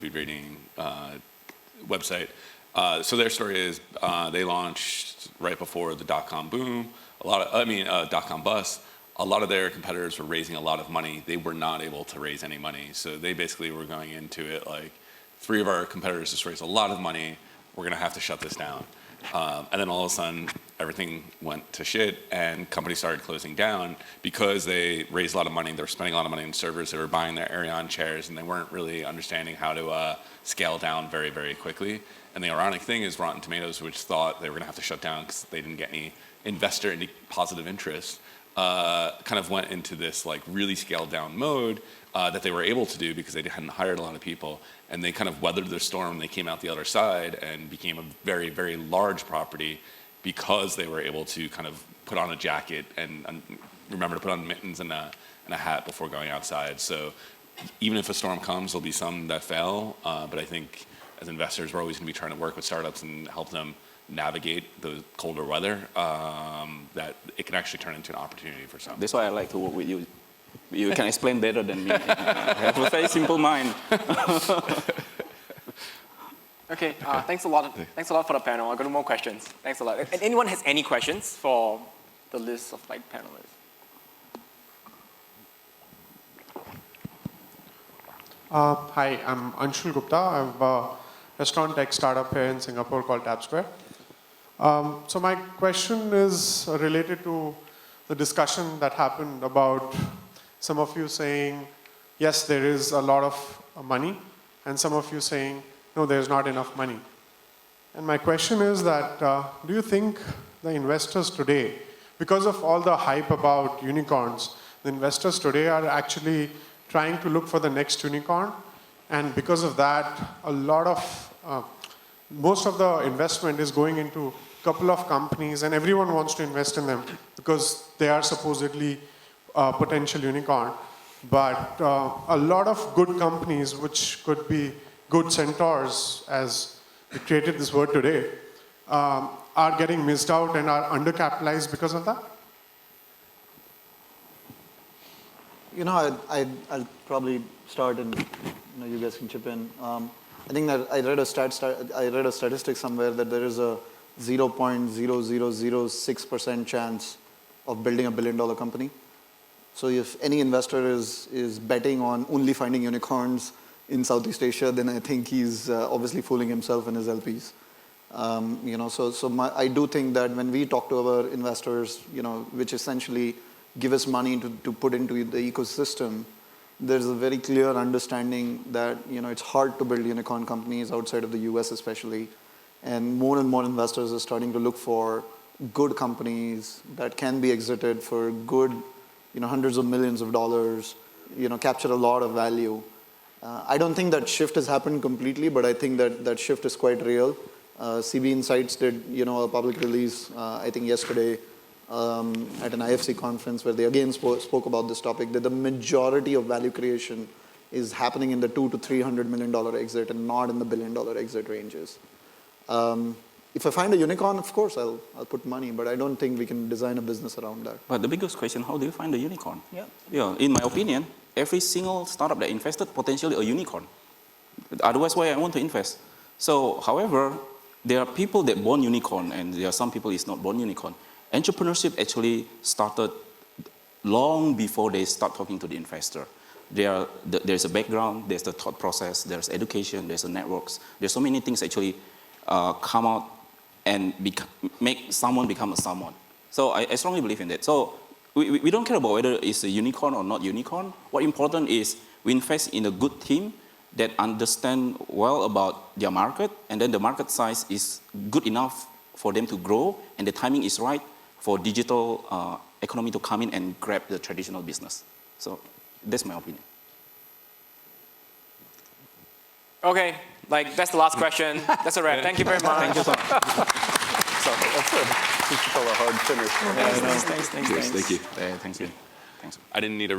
rating website. So their story is they launched right before the dot-com boom. Dot-com bust. A lot of their competitors were raising a lot of money. They were not able to raise any money. So they basically were going into it like, 3 of our competitors just raised a lot of money. We're going to have to shut this down. And then all of a sudden, everything went to shit, and companies started closing down because they raised a lot of money. They were spending a lot of money on servers. They were buying their Ariane chairs, and they weren't really understanding how to scale down very, very quickly. And the ironic thing is Rotten Tomatoes, which thought they were going to have to shut down because they didn't get any investor, any positive interest, kind of went into this like really scaled down mode that they were able to do because they hadn't hired a lot of people, and they kind of weathered the storm. They came out the other side and became a very, very large property because they were able to kind of put on a jacket and remember to put on mittens and a hat before going outside. So even if a storm comes, there'll be some that fail, but I think as investors, we're always going to be trying to work with startups and help them navigate the colder weather, that it can actually turn into an opportunity for some. That's why I like to work with you. You can explain better than me. I have a very simple mind. Okay, thanks a lot. Thanks a lot for the panel. I got no more questions. Thanks a lot. And anyone has any questions for the list of like panelists? Hi, I'm Anshul Gupta. I have a restaurant tech startup here in Singapore called TapSquare. So my question is related to the discussion that happened about some of you saying, yes, there is a lot of money, and some of you saying, no, there's not enough money. And my question is that, do you think the investors today, because of all the hype about unicorns, the investors today are actually trying to look for the next unicorn, and because of that, a lot of, most of the investment is going into a couple of companies, and everyone wants to invest in them because they are supposedly potential unicorn. But a lot of good companies, which could be good centaurs, as we created this word today, are getting missed out and are undercapitalized because of that? You know, I'll probably start, and you guys can chip in. I think that I read a statistic somewhere that there is a 0.0006% chance of building a $1 billion company. So if any investor is betting on only finding unicorns in Southeast Asia, then I think he's obviously fooling himself and his LPs. I do think that when we talk to our investors, which essentially give us money to put into the ecosystem, there's a very clear understanding that it's hard to build unicorn companies outside of the US especially, and more investors are starting to look for good companies that can be exited for good, hundreds of millions of dollars, capture a lot of value. I don't think that shift has happened completely, but I think that shift is quite real. CB Insights did, a public release, I think yesterday, at an IFC conference where they again spoke about this topic, that the majority of value creation is happening in the $200 to $300 million exit and not in the $1 billion exit ranges. If I find a unicorn, of course, I'll put money, but I don't think we can design a business around that. But the biggest question, how do you find a unicorn? Yeah. In my opinion, every single startup that invested, potentially a unicorn. Otherwise, why I want to invest? So, however, there are people that born unicorn, and there are some people is not born unicorn. Entrepreneurship actually started long before they start talking to the investor. There's a background, there's the thought process, there's education, there's the networks. There's so many things actually come out and make someone become a someone. So I strongly believe in that. So we don't care about whether it's a unicorn or not unicorn. What's important is we invest in a good team that understand well about their market, and then the market size is good enough for them to grow, and the timing is right for digital economy to come in and grab the traditional business. So that's my opinion. Okay, that's the last question. That's a wrap. Thank you very much. Thank you so much. So that's a hard finish. Thanks. Yes, thank you. Thanks. I didn't need a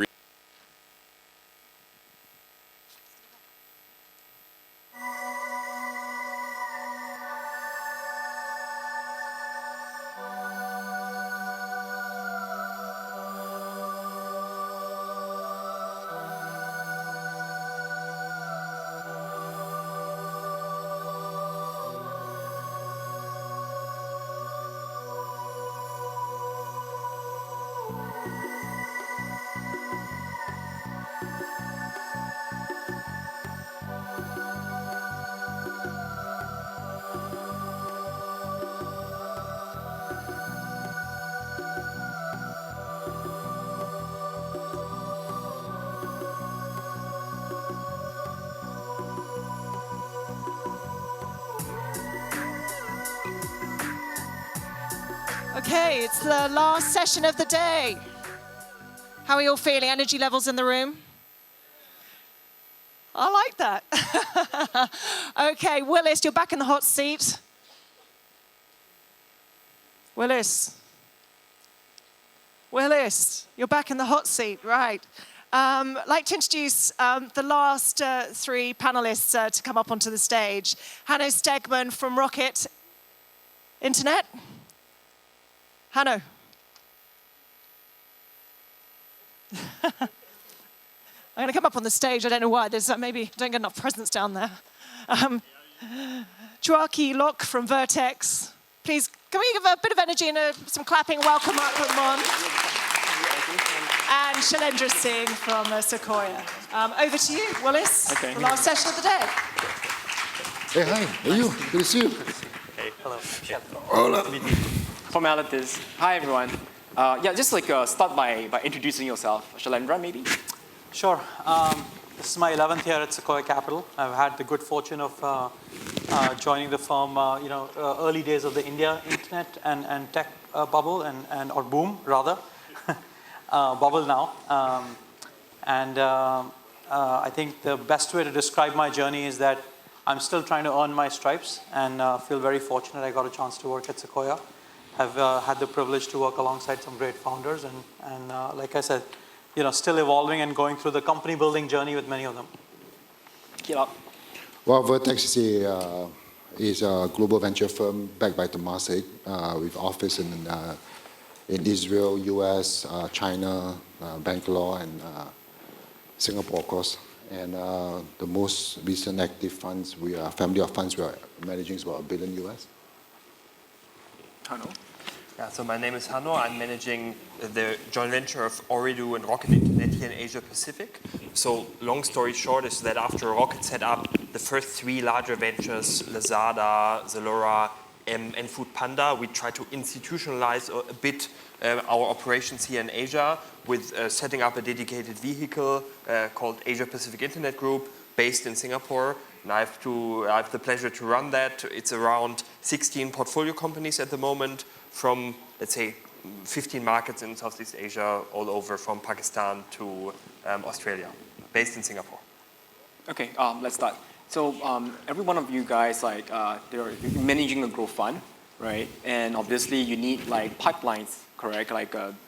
Okay, it's the last session of the day. How are you all feeling? Energy levels in the room? I like that. Okay, Willis, you're back in the hot seat. Willis, you're back in the hot seat, right. I'd like to introduce the last three panelists to come up onto the stage. Hanno Stegman from Rocket Internet. Hanno. I'm going to come up on the stage. I don't know why. There's maybe don't get enough presence down there. Joachim Locke from Vertex. Please, can we give a bit of energy and some clapping? Welcome up, Ramon. And Shailendra Singh from Sequoia. Over to you, Willis. Okay. The last session of the day. Hey, hi. How are you? Good to see you. Hey, hello. Hola. Formalities. Hi, everyone. Yeah, just like start by introducing yourself. Shailendra, maybe? Sure. This is my 11th year at Sequoia Capital. I've had the good fortune of joining the firm, early days of the India internet and tech bubble or boom, rather. Bubble now. I think the best way to describe my journey is that I'm still trying to earn my stripes and feel very fortunate I got a chance to work at Sequoia. I've had the privilege to work alongside some great founders and like I said, still evolving and going through the company building journey with many of them. Keep up. Well, Vertex is a global venture firm backed by Temasek with office in Israel, US, China, Bangalore, and Singapore, of course. And the most recent active funds, family of funds we are managing is about $1 billion US. Hanno. Yeah, so my name is Hanno. I'm managing the joint venture of Ooredoo and Rocket Internet here in Asia Pacific. So long story short is that after Rocket set up the first three larger ventures, Lazada, Zalora, and Foodpanda, we try to institutionalize a bit our operations here in Asia with setting up a dedicated vehicle called Asia Pacific Internet Group based in Singapore. And I have the pleasure to run that. It's around 16 portfolio companies at the moment from, let's say, 15 markets in Southeast Asia, all over from Pakistan to Australia, based in Singapore. Okay, let's start. So every one of you guys, they're managing a growth fund, right? And obviously you need pipelines, correct?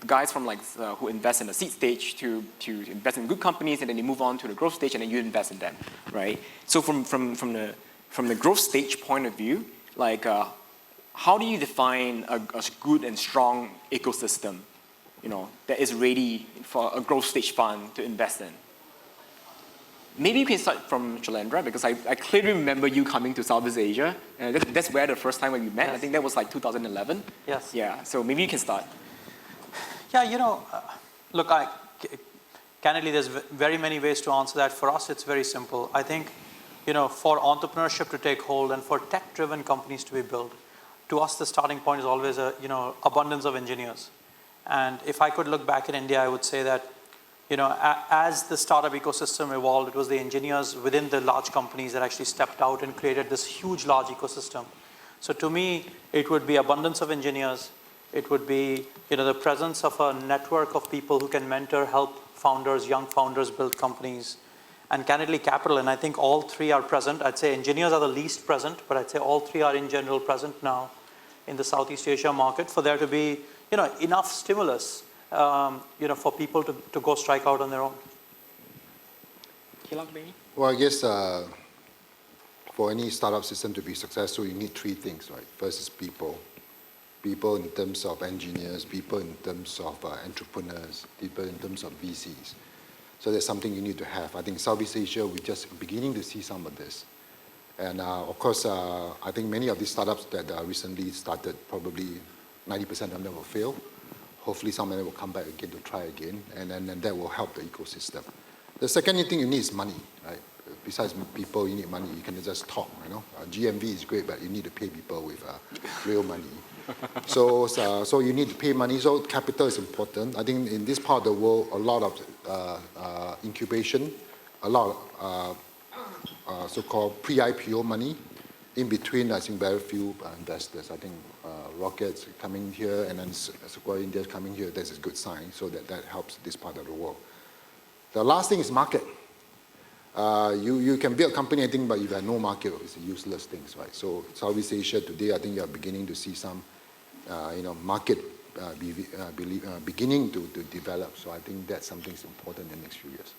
Guys from who invest in the seed stage to invest in good companies, and then they move on to the growth stage, and then you invest in them, right? So from the growth stage point of view, how do you define a good and strong ecosystem, that is ready for a growth stage fund to invest in? Maybe you can start from Shailendra, because I clearly remember you coming to Southeast Asia. And that's where the first time when we met. Yes. I think that was 2011. Yes. Yeah, so maybe you can start. Yeah, look, candidly, there's very many ways to answer that. For us, it's very simple. I think, for entrepreneurship to take hold and for tech-driven companies to be built, to us, the starting point is always abundance of engineers. And if I could look back in India, I would say that, as the startup ecosystem evolved, it was the engineers within the large companies that actually stepped out and created this huge, large ecosystem. So to me, it would be abundance of engineers. It would be, the presence of a network of people who can mentor, help founders, young founders build companies, and candidly capital. And I think all three are present. I'd say engineers are the least present, but I'd say all three are in general present now in the Southeast Asia market for there to be, enough stimulus, for people to go strike out on their own. Well, I guess for any startup system to be successful, you need three things, right? First is people. People in terms of engineers, people in terms of entrepreneurs, people in terms of VCs. So there's something you need to have. I think Southeast Asia, we're just beginning to see some of this. And of course, I think many of these startups that recently started, probably 90% of them will fail. Hopefully some of them will come back again to try again, and then that will help the ecosystem. The second thing you need is money, right? Besides people, you need money. You can just talk, GMV is great, but you need to pay people with real money. So you need to pay money. So capital is important. I think in this part of the world, a lot of incubation, a lot of so-called pre-IPO money. In between, I think very few investors. I think rockets coming here and then Sequoia India coming here, that's a good sign. So that helps this part of the world. The last thing is market. You can build a company, I think, but if you have no market, it's useless things, right? So Southeast Asia today, I think you're beginning to see some, market beginning to develop. So I think that's something that's important in the next few years.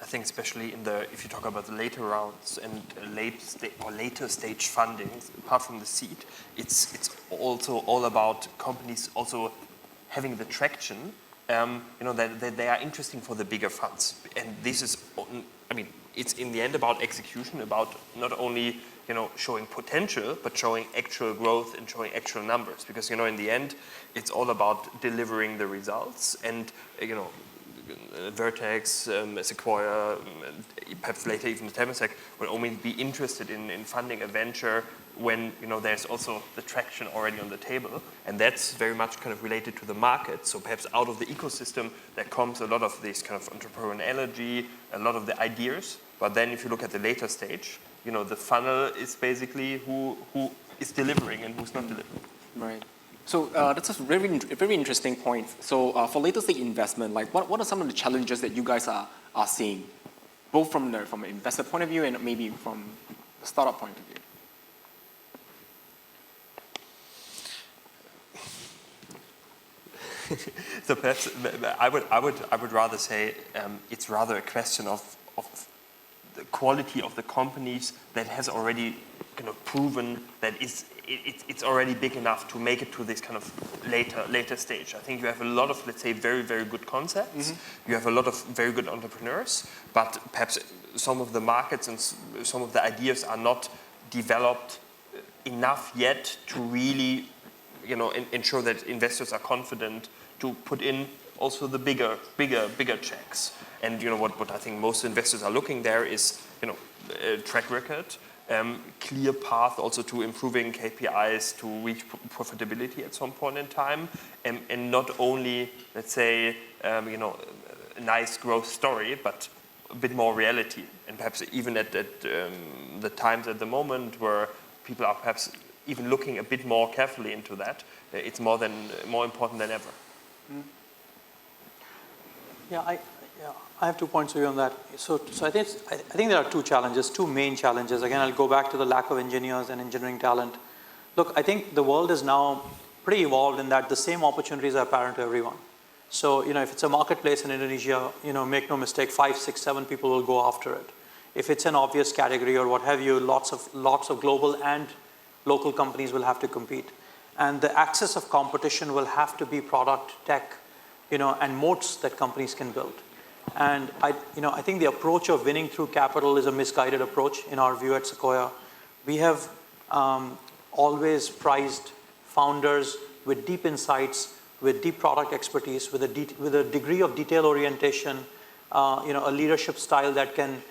I think especially if you talk about the later rounds and later stage funding, apart from the seed, it's also all about companies also having the traction. That they are interesting for the bigger funds, and this is, it's in the end about execution, about not only showing potential, but showing actual growth and showing actual numbers. Because in the end, it's all about delivering the results, and Vertex, Sequoia, perhaps later even Temasek will only be interested in funding a venture when there's also the traction already on the table, and that's very much kind of related to the market. So perhaps out of the ecosystem there comes a lot of this kind of entrepreneuriality, a lot of the ideas. But then if you look at the later stage, the funnel is basically who is delivering and who's not delivering. Right. So that's a very interesting point. So for later stage investment, like what are some of the challenges that you guys are seeing, both from an investor point of view and maybe from the startup point of view? So perhaps I would rather say it's rather a question of the quality of the companies that has already kind of proven that it's already big enough to make it to this kind of later stage. I think you have a lot of, let's say, very, very good concepts. Mm-hmm. You have a lot of very good entrepreneurs, but perhaps some of the markets and some of the ideas are not developed enough yet to really ensure that investors are confident to put in also the bigger checks. And what I think most investors are looking there is track record, clear path also to improving KPIs to reach profitability at some point in time, and not only, let's say, a nice growth story, but a bit more reality. And perhaps even at the times at the moment where people are perhaps even looking a bit more carefully into that, it's more important than ever. Yeah, I have 2 points for you on that. So I think there are two main challenges. Again, I'll go back to the lack of engineers and engineering talent. Look, I think the world is now pretty evolved in that the same opportunities are apparent to everyone. So if it's a marketplace in Indonesia, make no mistake, 5, 6, 7 people will go after it. If it's an obvious category or what have you, lots of global and local companies will have to compete. And the axis of competition will have to be product, tech, and moats that companies can build. And I think the approach of winning through capital is a misguided approach in our view at Sequoia. We have always prized founders with deep insights, with deep product expertise, with a degree of detail orientation, a leadership style that can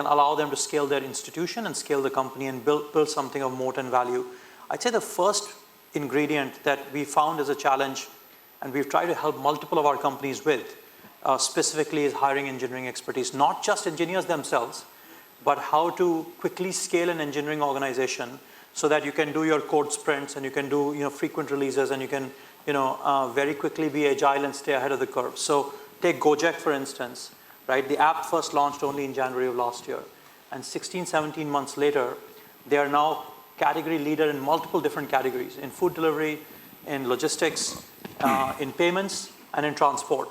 allow them to scale their institution and scale the company and build something of moat and value. I'd say the first ingredient that we found as a challenge, and we've tried to help multiple of our companies with, specifically is hiring engineering expertise. Not just engineers themselves, but how to quickly scale an engineering organization so that you can do your code sprints and you can do frequent releases and you can very quickly be agile and stay ahead of the curve. So take Gojek, for instance, right? The app first launched only in January of last year. And 16, 17 months later, they are now category leader in multiple different categories, in food delivery, in logistics, in payments, and in transport.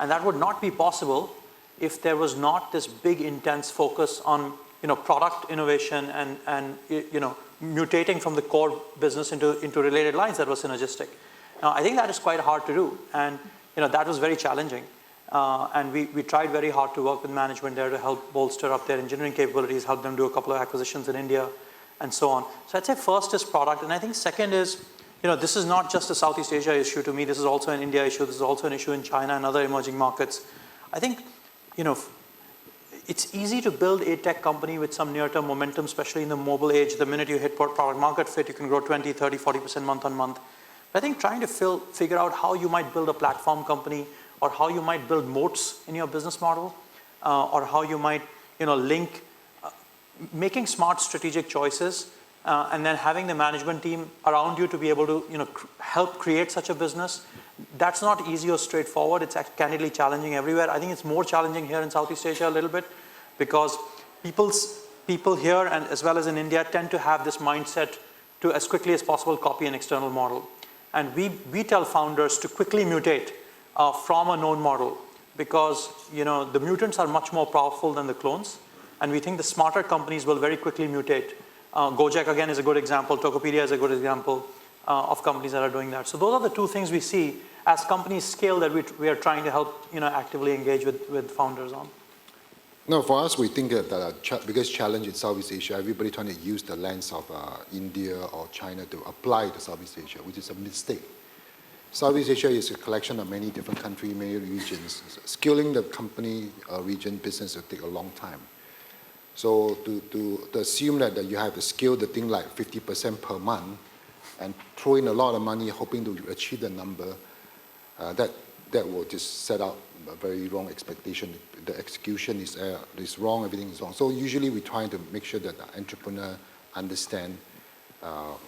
And that would not be possible if there was not this big, intense focus on product innovation and mutating from the core business into related lines that was synergistic. Now, I think that is quite hard to do, and that was very challenging. And we tried very hard to work with management there to help bolster up their engineering capabilities, help them do a couple of acquisitions in India, and so on. So I'd say first is product, and I think second is, this is not just a Southeast Asia issue to me. This is also an India issue. This is also an issue in China and other emerging markets. I think, it's easy to build a tech company with some near-term momentum, especially in the mobile age. The minute you hit product market fit, you can grow 20, 30, 40% month on month. But I think trying to figure out how you might build a platform company or how you might build moats in your business model or how you might, link making smart strategic choices and then having the management team around you to be able to help create such a business, that's not easy or straightforward. It's candidly challenging everywhere. I think it's more challenging here in Southeast Asia a little bit because people here and as well as in India tend to have this mindset to as quickly as possible copy an external model. And we tell founders to quickly mutate from a known model because the mutants are much more powerful than the clones. And we think the smarter companies will very quickly mutate. Gojek again is a good example. Tokopedia is a good example of companies that are doing that. So those are the two things we see as companies scale that we are trying to help actively engage with founders on. No, for us, we think that the biggest challenge in Southeast Asia, everybody trying to use the lens of India or China to apply to Southeast Asia, which is a mistake. Southeast Asia is a collection of many different countries, many regions. Scaling the company region business will take a long time. So to assume that you have to scale the thing like 50% per month and throw in a lot of money hoping to achieve the number, that will just set out a very wrong expectation. The execution is wrong, everything is wrong. So usually we try to make sure that the entrepreneur understand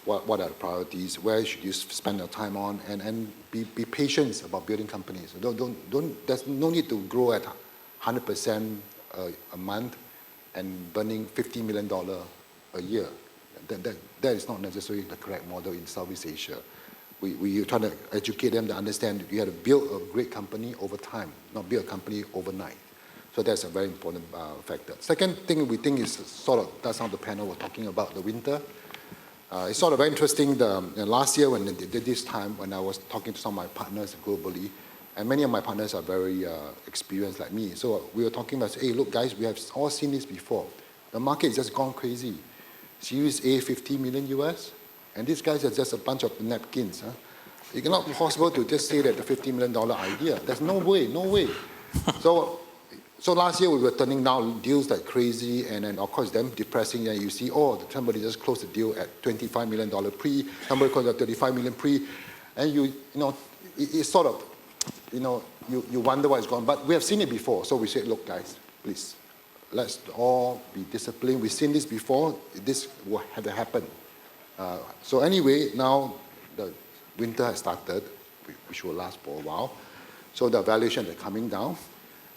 what are the priorities, where should you spend your time on, and be patient about building companies. There's no need to grow at 100% a month and burning $50 million a year. That is not necessarily the correct model in Southeast Asia. We try to educate them to understand you have to build a great company over time, not build a company overnight. So that's a very important factor. Second thing we think is sort of, that's how the panel was talking about the winter. It's sort of very interesting. Last year when they did this time, when I was talking to some of my partners globally, and many of my partners are very experienced like me. So we were talking about, hey, look, guys, we have all seen this before. The market has just gone crazy. Series A, 50 million US, and these guys are just a bunch of napkins. Huh? It's not possible to just say that the $50 million idea. There's no way, no way. So last year we were turning down deals like crazy, and then of course them depressing, and you see, somebody just closed the deal at $25 million pre, somebody closed at $35 million pre, and it's sort of, you wonder why it's gone. But we have seen it before, so we said, look guys, please, let's all be disciplined. We've seen this before, this will have to happen. So anyway, now the winter has started, which will last for a while. So the valuations are coming down.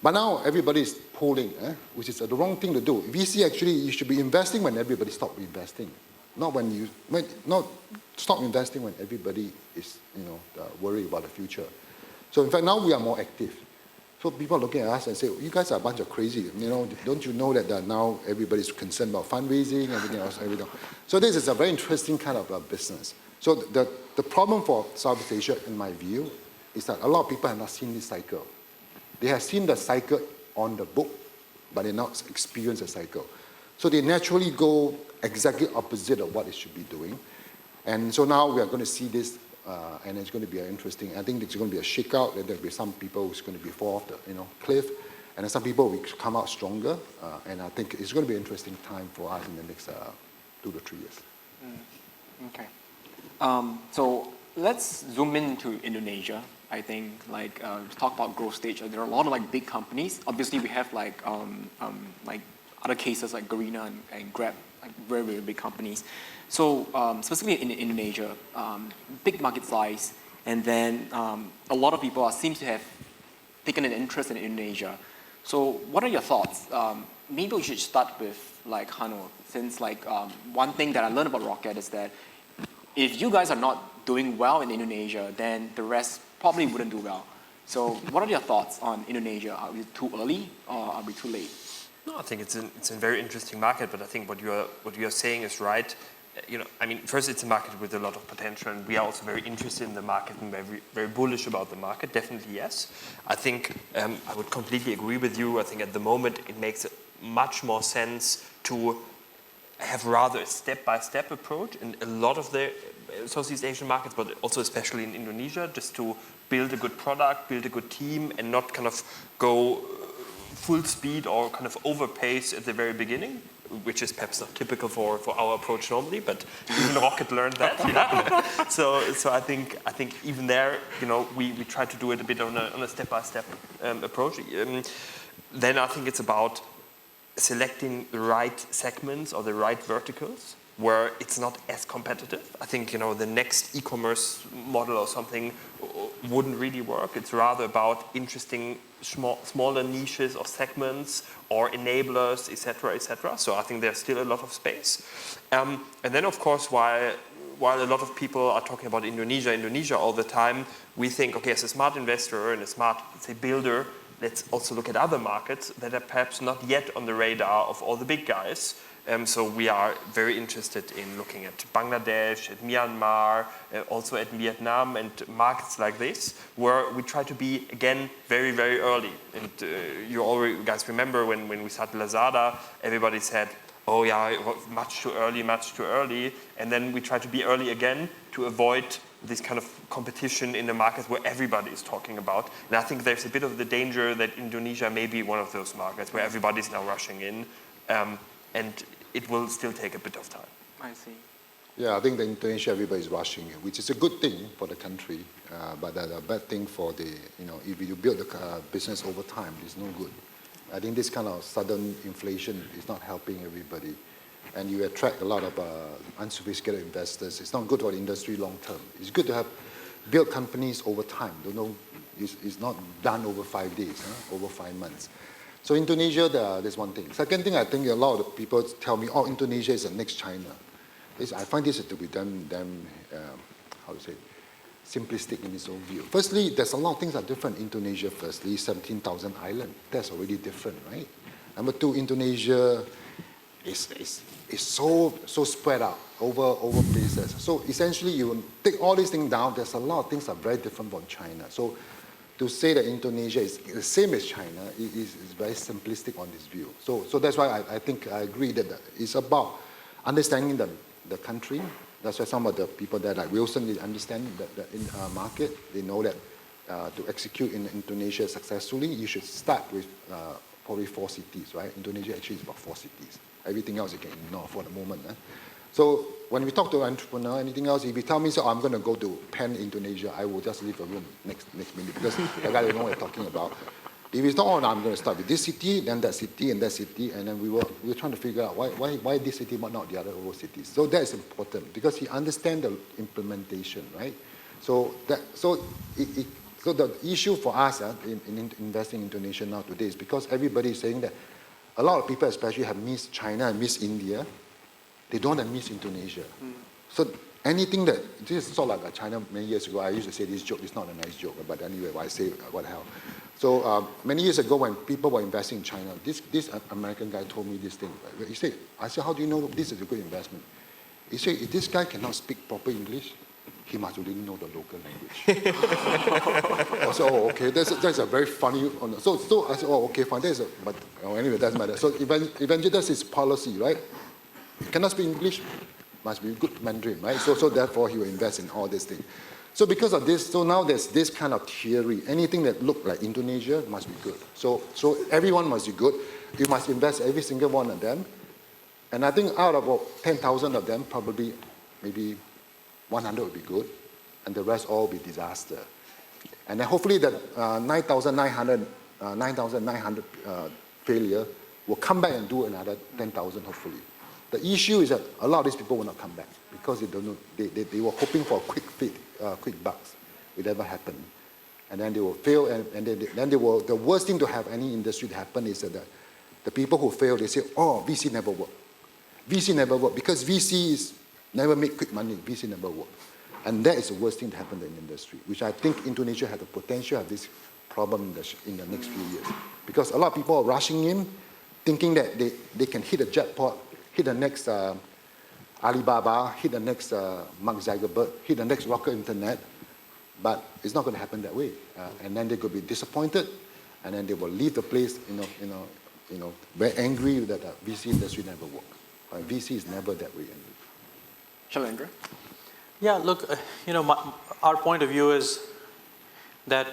But now everybody is pulling, which is the wrong thing to do. VC actually, you should be investing when everybody stops investing. Not stop investing when everybody is worried about the future. So in fact, now we are more active. So people are looking at us and say, you guys are a bunch of crazy. Don't you know that now everybody's concerned about fundraising, everything else, everything. So this is a very interesting kind of business. So the problem for Southeast Asia, in my view, is that a lot of people have not seen this cycle. They have seen the cycle on the book, but they not experienced the cycle. So they naturally go exactly opposite of what they should be doing. And so now we are going to see this, and it's going to be interesting. I think there's going to be a shakeout. There'll be some people who's going to be fall off the cliff, and then some people will come out stronger. And I think it's going to be an interesting time for us in the next 2 to 3 years. Okay. So let's zoom into Indonesia. I think talk about growth stage. There are a lot of big companies. Obviously, we have other cases like Garena and Grab, very, very big companies. So specifically in Indonesia, big market size, and then a lot of people seem to have taken an interest in Indonesia. So what are your thoughts? Maybe we should start with Hano, since one thing that I learned about Rocket is that if you guys are not doing well in Indonesia, then the rest probably wouldn't do well. So what are your thoughts on Indonesia? Are we too early or are we too late? No, I think it's a very interesting market, but I think what you are saying is right. First it's a market with a lot of potential, and we are also very interested in the market and very, very bullish about the market. Definitely, yes. I think I would completely agree with you. I think at the moment it makes much more sense to have rather a step-by-step approach in a lot of the Southeast Asian markets, but also especially in Indonesia, just to build a good product, build a good team, and not kind of go full speed or kind of overpace at the very beginning, which is perhaps not typical for our approach normally, but even Rocket learned that. So I think even there, we try to do it a bit on a step-by-step approach. Then I think it's about selecting the right segments or the right verticals. where it's not as competitive. I think, the next e-commerce model or something wouldn't really work. It's rather about interesting smaller niches or segments or enablers, etc., etc. So I think there's still a lot of space. And then, of course, while a lot of people are talking about Indonesia all the time, we think, okay, as a smart investor and a smart, let's say, builder, let's also look at other markets that are perhaps not yet on the radar of all the big guys. So we are very interested in looking at Bangladesh, at Myanmar, also at Vietnam and markets like this, where we try to be, again, very, very early. And you guys remember when we started Lazada, everybody said, oh yeah, much too early. And then we try to be early again to avoid this kind of competition in the markets where everybody is talking about. And I think there's a bit of the danger that Indonesia may be one of those markets where everybody's now rushing in. And it will still take a bit of time. I see. Yeah, I think that Indonesia, everybody's rushing in, which is a good thing for the country, but a bad thing for the, if you build the business over time, it's no good. I think this kind of sudden inflation is not helping everybody. And you attract a lot of unsophisticated investors. It's not good for the industry long term. It's good to have build companies over time. It's not done over 5 days, over 5 months. So Indonesia, there's one thing. Second thing, I think a lot of people tell me, oh, Indonesia is the next China. I find this to be simplistic in its own view. Firstly, there's a lot of things that are different. Indonesia, firstly, 17,000 islands. That's already different, right? Number two, Indonesia is so spread out over places. So essentially, you take all these things down, there's a lot of things that are very different from China. So to say that Indonesia is the same as China is very simplistic on this view. So that's why I think I agree that it's about understanding the country. That's why some of the people there, like Wilson, they understand the market. They know that to execute in Indonesia successfully, you should start with probably 4 cities, right? Indonesia actually is about 4 cities. Everything else you can ignore for the moment. So when we talk to an entrepreneur, anything else, if you tell me, I'm going to go to Indonesia, I will just leave the room next minute because the guy don't know what you're talking about. If it's not, I'm going to start with this city, then that city, and that city, and then we were trying to figure out why this city but not the other cities. So that is important because he understands the implementation, right? So the issue for us in investing in Indonesia now today is because everybody is saying that a lot of people especially have missed China and missed India. They don't have missed Indonesia. So anything that, this is sort of like China many years ago, I used to say this joke, it's not a nice joke, but anyway, I say what the hell. So many years ago when people were investing in China, this American guy told me this thing. I said, how do you know this is a good investment? He said, if this guy cannot speak proper English, he must really know the local language. I said, oh, okay, that's a very funny, so I said, oh, okay, fine, but anyway, it doesn't matter. So eventually that's his policy, right? You cannot speak English, must be good Mandarin, right? So therefore he will invest in all these things. So because of this, so now there's this kind of theory. Anything that looks like Indonesia must be good. So everyone must be good. You must invest every single one of them. And I think out of about 10,000 of them, probably maybe 100 will be good, and the rest all will be disaster. And then hopefully that 9,900 failure will come back and do another 10,000 hopefully. The issue is that a lot of these people will not come back because they don't know. They were hoping for a quick bucks. It never happened, and then they will fail. And then they will. The worst thing to have any industry to happen is that the people who fail, they say, "Oh, VC never work. VC never work because VCs never make quick money. VC never work," and that is the worst thing to happen in the industry. Which I think Indonesia has the potential to have this problem in the next few years because a lot of people are rushing in, thinking that they can hit a jackpot. Hit the next Alibaba, hit the next Mark Zuckerberg, hit the next Rocket Internet, but it's not going to happen that way. And then they could be disappointed, and then they will leave the place, very angry that the VC industry never works. VC is never that way. Shailendra? Yeah, look, our point of view is that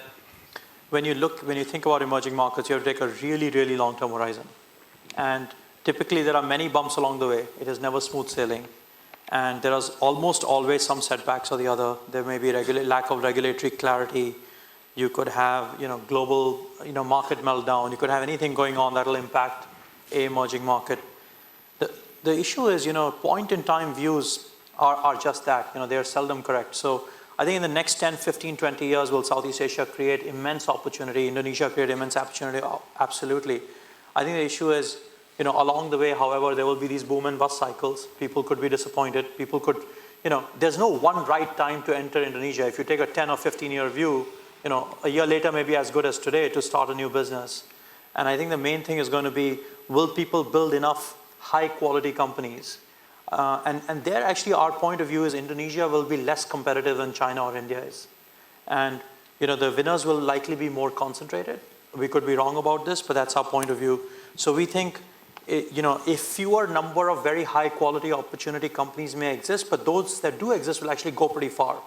when you think about emerging markets, you have to take a really, really long-term horizon, and typically, there are many bumps along the way. It is never smooth sailing. And there is almost always some setbacks or the other. There may be lack of regulatory clarity. You could have, global, market meltdown. You could have anything going on that will impact an emerging market. the issue is, point-in-time views are just that. They are seldom correct. So I think in the next 10, 15, 20 years, will Southeast Asia create immense opportunity? Indonesia create immense opportunity? Oh, absolutely. I think the issue is, along the way, however, there will be these boom and bust cycles. People could be disappointed. People could, there's no one right time to enter Indonesia. If you take a 10 or 15-year view, a year later may be as good as today to start a new business. And I think the main thing is going to be, will people build enough high-quality companies? And there actually our point of view is Indonesia will be less competitive than China or India is. And the winners will likely be more concentrated. We could be wrong about this, but that's our point of view. So we think a fewer number of very high-quality opportunity companies may exist, but those that do exist will actually go pretty far.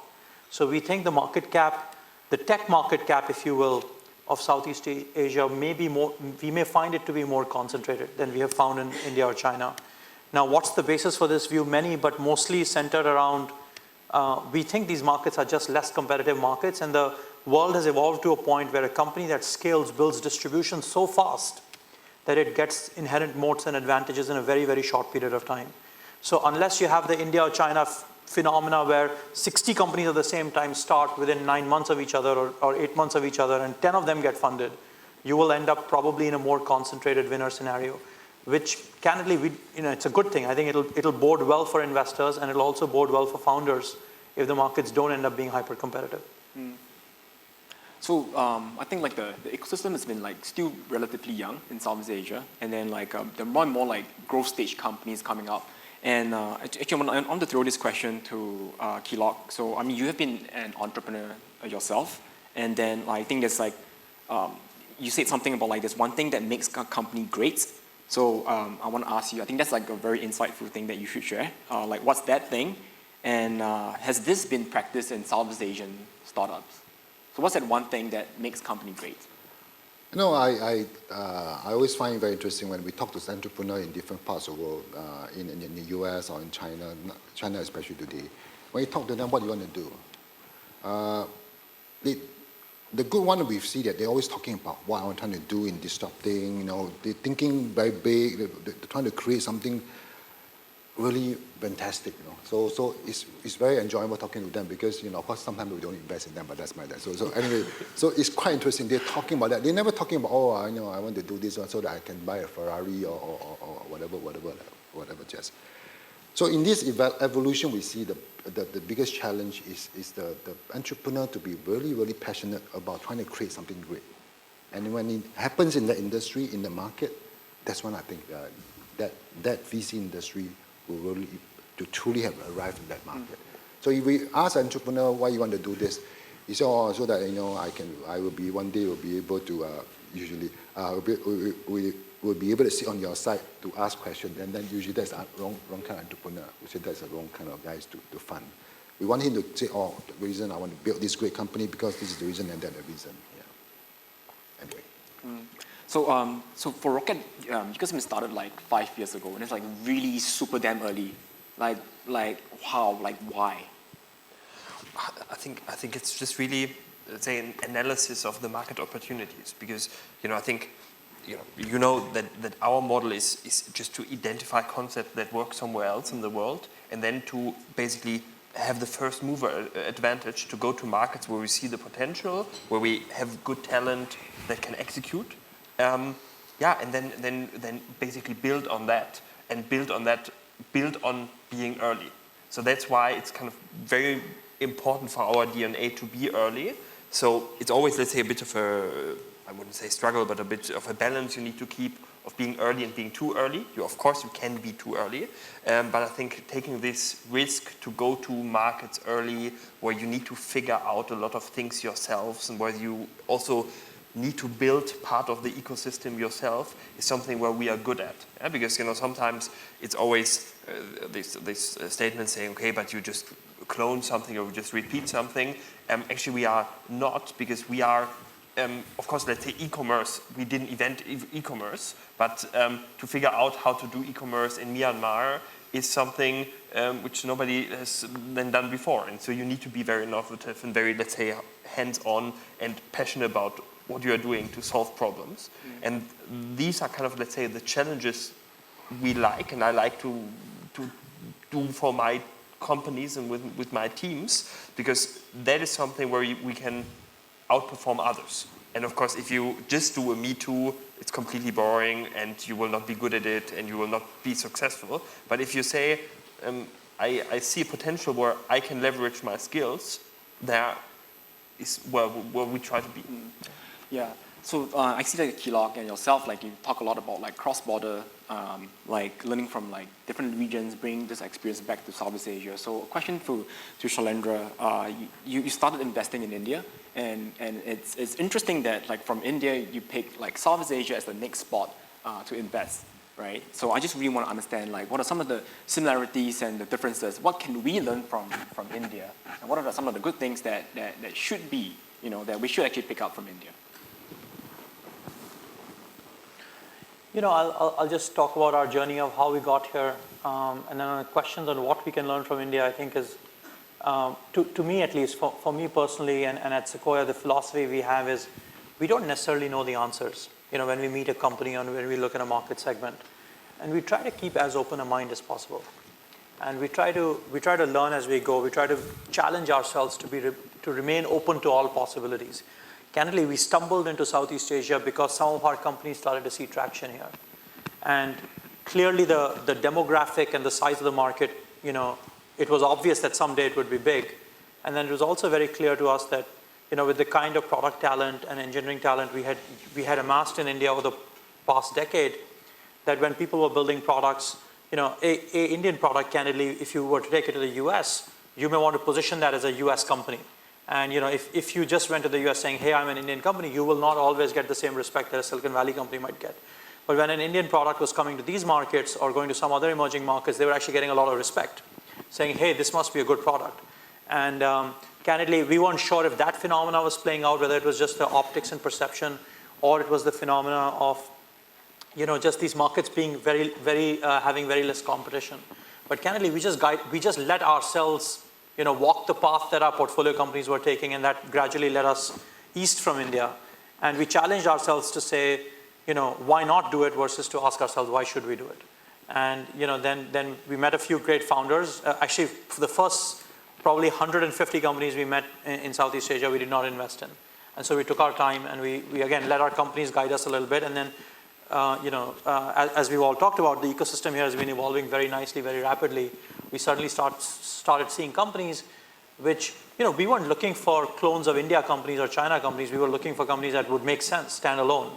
So we think the market cap, the tech market cap, if you will, of Southeast Asia may be more, we may find it to be more concentrated than we have found in India or China. Now, what's the basis for this view? Many, but mostly centered around, we think these markets are just less competitive markets, and the world has evolved to a point where a company that scales, builds distribution so fast that it gets inherent moats and advantages in a very, very short period of time. So unless you have the India or China phenomena where 60 companies at the same time start within 9 months of each other or 8 months of each other and 10 of them get funded, you will end up probably in a more concentrated winner scenario, which candidly, it's a good thing. I think it'll bode well for investors, and it'll also bode well for founders if the markets don't end up being hyper competitive. So I think like the ecosystem has been like still relatively young in Southeast Asia, and then like there are more and more like growth stage companies coming up. And actually, I want to throw this question to Kilok. So I mean, you have been an entrepreneur yourself, and then I think there's like you said something about like there's one thing that makes a company great. So I want to ask you. I think that's like a very insightful thing that you should share. Like, what's that thing? And has this been practiced in Southeast Asian startups? So what's that one thing that makes company great? I always find it very interesting when we talk to entrepreneurs in different parts of the world, in the US or in China, China especially today. When you talk to them, what do you want to do? The good one we see that they're always talking about what I'm trying to do in disrupting, they're thinking very big, they're trying to create something really fantastic, So it's very enjoyable talking to them because, of course, sometimes we don't invest in them, but that's my dad. So anyway, so it's quite interesting. They're talking about that. They're never talking about, I want to do this one so that I can buy a Ferrari or whatever jazz. So in this evolution, we see the biggest challenge is the entrepreneur to be really, really passionate about trying to create something great. And when it happens in the industry, in the market, that's when I think that VC industry will really to truly have arrived in that market. So if we ask an entrepreneur why you want to do this, he said, so that I will be one day will be able to usually we will be able to sit on your side to ask questions, and then usually that's a wrong kind of entrepreneur. We say that's a wrong kind of guys to fund. We want him to say, the reason I want to build this great company because this is the reason and that the reason. Yeah. Anyway. So for Rocket, you guys have started like 5 years ago, and it's like really super damn early. Like how? Like why? I think it's just really, let's say, an analysis of the market opportunities, because I think that our model is just to identify concepts that work somewhere else in the world, and then to basically have the first mover advantage to go to markets where we see the potential, where we have good talent that can execute. And then basically build on that, and build on being early. So that's why it's kind of very important for our DNA to be early. So it's always, let's say, a bit of I wouldn't say struggle, but a bit of a balance you need to keep of being early and being too early. Of course, you can be too early, but I think taking this risk to go to markets early, where you need to figure out a lot of things yourselves, and where you also need to build part of the ecosystem yourself, is something where we are good at. Yeah? Because sometimes it's always this statement saying, okay, but you just clone something or just repeat something. Actually, we are not, because we are, of course, let's say e-commerce. We didn't invent e-commerce, but to figure out how to do e-commerce in Myanmar is something which nobody has then done before. And so you need to be very innovative and very, let's say, hands-on and passionate about what you are doing to solve problems. And these are kind of, let's say, the challenges we like and I like to do for my companies and with my teams, because that is something where we can outperform others. And of course, if you just do a Me Too, it's completely boring and you will not be good at it and you will not be successful. But if you say, I see a potential where I can leverage my skills, there is where we try to be. Yeah. So I see like Kilok and yourself, like you talk a lot about like cross-border, like learning from like different regions, bringing this experience back to Southeast Asia. So a question to Shailendra, you started investing in India, and it's interesting that like from India you pick like Southeast Asia as the next spot to invest, right? So I just really want to understand like what are some of the similarities and the differences? What can we learn from India, and what are some of the good things that should be, that we should actually pick up from India? I'll just talk about our journey of how we got here, and then on questions on what we can learn from India, I think is, to me at least, for me personally and at Sequoia, the philosophy we have is we don't necessarily know the answers, when we meet a company or when we look at a market segment. And we try to keep as open a mind as possible. And we try to learn as we go. We try to challenge ourselves to remain open to all possibilities. Candidly, we stumbled into Southeast Asia because some of our companies started to see traction here. And clearly the demographic and the size of the market, it was obvious that someday it would be big. And then it was also very clear to us that, with the kind of product talent and engineering talent we had amassed in India over the past decade, that when people were building products, a Indian product, candidly, if you were to take it to the US, you may want to position that as a US company. And if you just went to the US saying, hey, I'm an Indian company, you will not always get the same respect that a Silicon Valley company might get. But when an Indian product was coming to these markets or going to some other emerging markets, they were actually getting a lot of respect, saying, hey, this must be a good product. And candidly, we weren't sure if that phenomena was playing out, whether it was just the optics and perception, or it was the phenomena of just these markets being having very less competition. But candidly, we just let ourselves walk the path that our portfolio companies were taking, and that gradually led us east from India. And we challenged ourselves to say, why not do it versus to ask ourselves, why should we do it? And, then we met a few great founders. Actually, for the first probably 150 companies we met in Southeast Asia, we did not invest in. And so we took our time and we again, let our companies guide us a little bit. And then, as we've all talked about, the ecosystem here has been evolving very nicely, very rapidly. We suddenly started seeing companies which, we weren't looking for clones of India companies or China companies. We were looking for companies that would make sense, stand alone.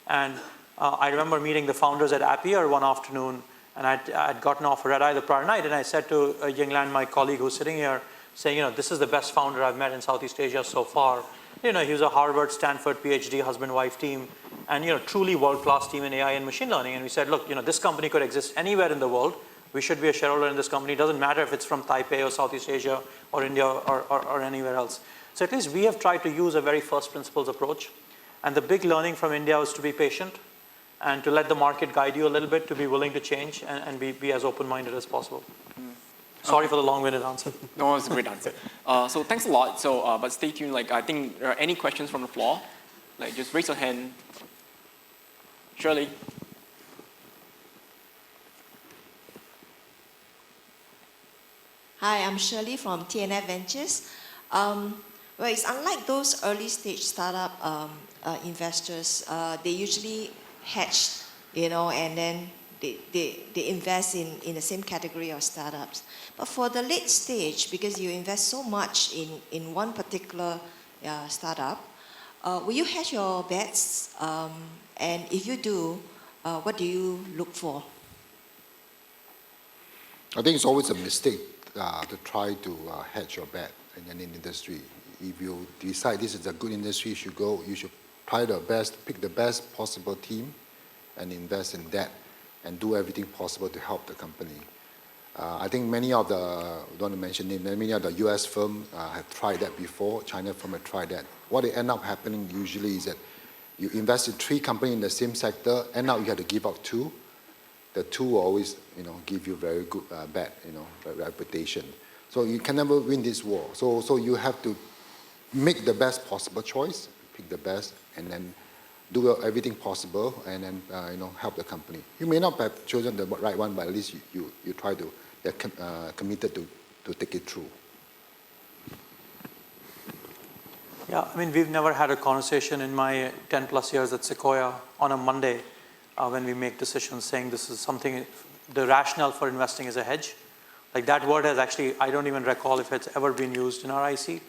And I remember meeting the founders at Appier one afternoon, and I'd gotten off a red eye the prior night, and I said to Yinglan, my colleague who's sitting here, saying, this is the best founder I've met in Southeast Asia so far. He was a Harvard, Stanford, PhD, husband-wife team, and truly world-class team in AI and machine learning. And we said, look, this company could exist anywhere in the world. We should be a shareholder in this company. It doesn't matter if it's from Taipei or Southeast Asia or India or anywhere else. So at least we have tried to use a very first principles approach. And the big learning from India was to be patient and to let the market guide you a little bit, to be willing to change and be as open-minded as possible. Sorry for the long-winded answer. No, it's a great answer. So thanks a lot. So, but stay tuned. Like, I think there are any questions from the floor? Like, just raise your hand. Shirley. Hi, I'm Shirley from TNF Ventures. Well, it's unlike those early stage startup investors. They usually hatch, and then they invest in the same category of startups. But for the late stage, because you invest so much in one particular startup, will you hedge your bets? And if you do, what do you look for? I think it's always a mistake to try to hedge your bet in an industry. If you decide this is a good industry, you should try your best, pick the best possible team and invest in that and do everything possible to help the company. I think many of the, I don't want to mention names, many of the US firms have tried that before, China firm have tried that. What it ends up happening usually is that you invest in 3 companies in the same sector, and now you have to give up 2. The 2 will always, give you very good bad, reputation. So you can never win this war. So you have to make the best possible choice, pick the best, and then do everything possible and then help the company. You may not have chosen the right one, but at least you try to, you're committed to take it through. Yeah, I mean, we've never had a conversation in my 10 plus years at Sequoia on a Monday when we make decisions saying this is something, the rationale for investing is a hedge. Like that word has actually, I don't even recall if it's ever been used in our IC.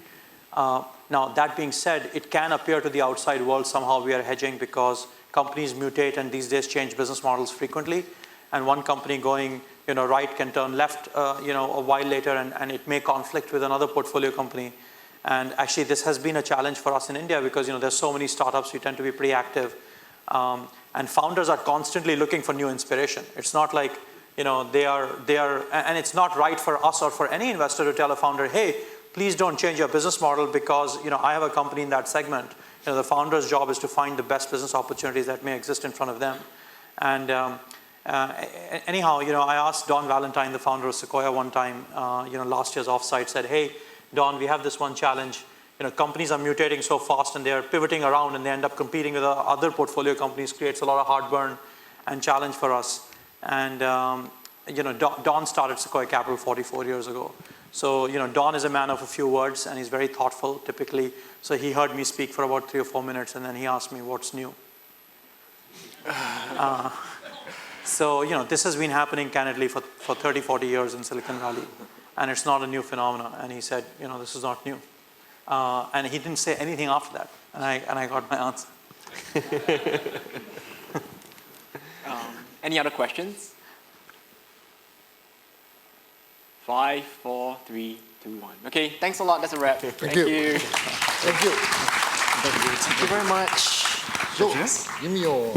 Now, that being said, it can appear to the outside world somehow we are hedging because companies mutate and these days change business models frequently. And one company going right can turn left a while later and it may conflict with another portfolio company. And actually, this has been a challenge for us in India because there's so many startups, we tend to be pretty active. And founders are constantly looking for new inspiration. It's not like they are, and it's not right for us or for any investor to tell a founder, hey, please don't change your business model because I have a company in that segment. The founder's job is to find the best business opportunities that may exist in front of them. And anyhow, I asked Don Valentine, the founder of Sequoia, one time, last year's offsite, said, hey, Don, we have this one challenge. Companies are mutating so fast and they're pivoting around and they end up competing with other portfolio companies, creates a lot of heartburn and challenge for us. And Don started Sequoia Capital 44 years ago. So Don is a man of a few words and he's very thoughtful typically. So he heard me speak for about 3 or 4 minutes and then he asked me what's new. So this has been happening candidly for 30, 40 years in Silicon Valley. And it's not a new phenomenon. And he said, this is not new. And he didn't say anything after that. And I got my answer. Any other questions? 5, 4, 3, 2, 1. Okay, thanks a lot. That's a wrap. Thank you. Thank you. Thank you very much. So, give me your...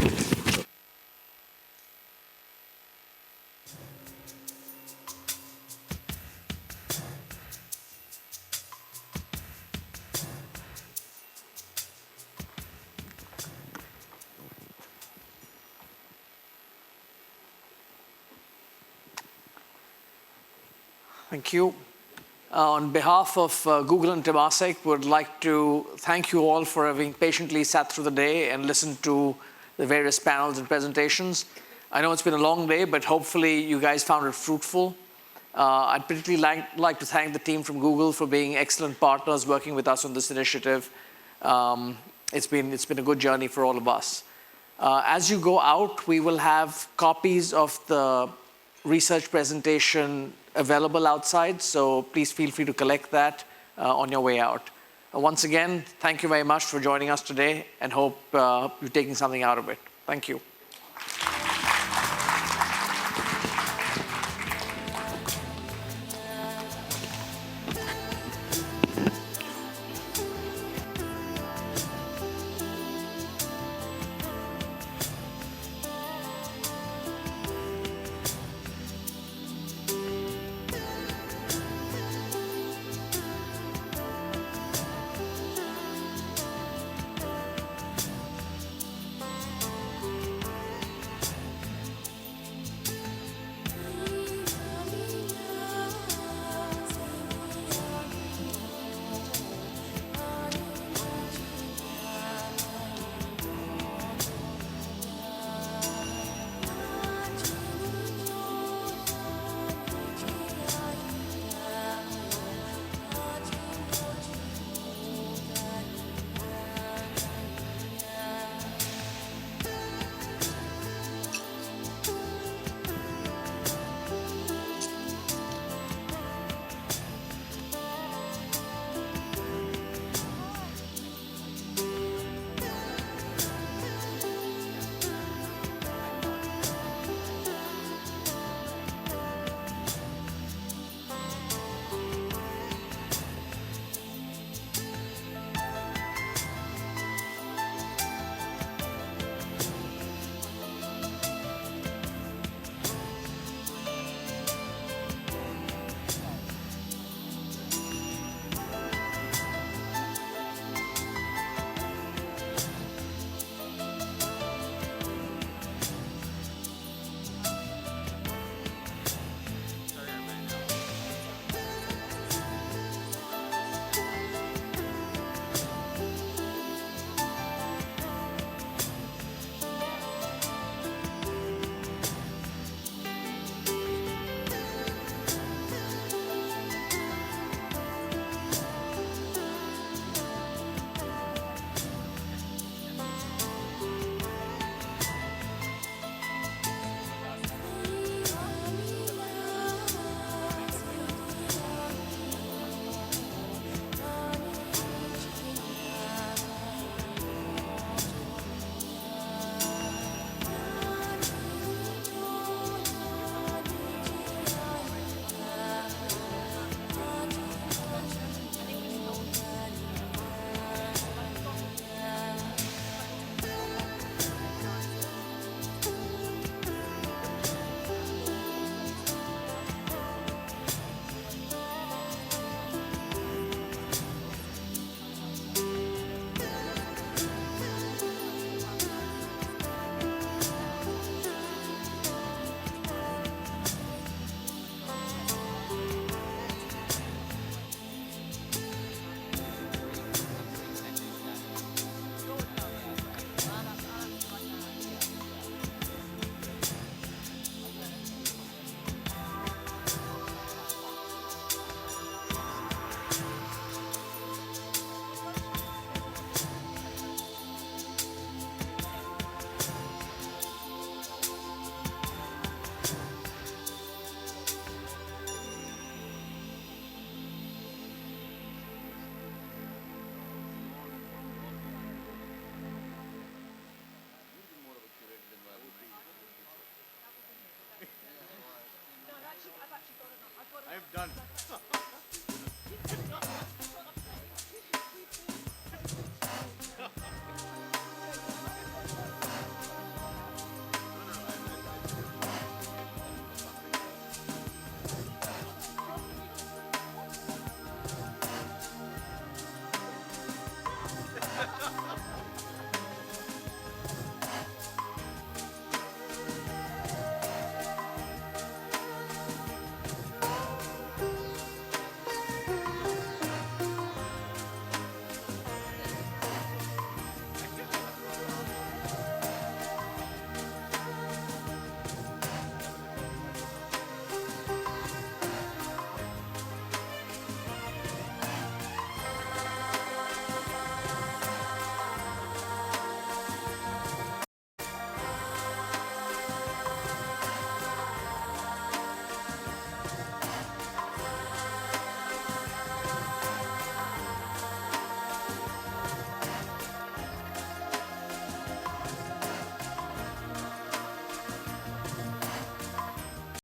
Thank you. On behalf of Google and Temasek, would like to thank you all for having patiently sat through the day and listened to the various panels and presentations. I know it's been a long day, but hopefully you guys found it fruitful. I'd particularly like to thank the team from Google for being excellent partners working with us on this initiative. It's been a good journey for all of us. As you go out, we will have copies of the research presentation available outside, so please feel free to collect that on your way out. Once again, thank you very much for joining us today and hope you're taking something out of it. Thank you. done.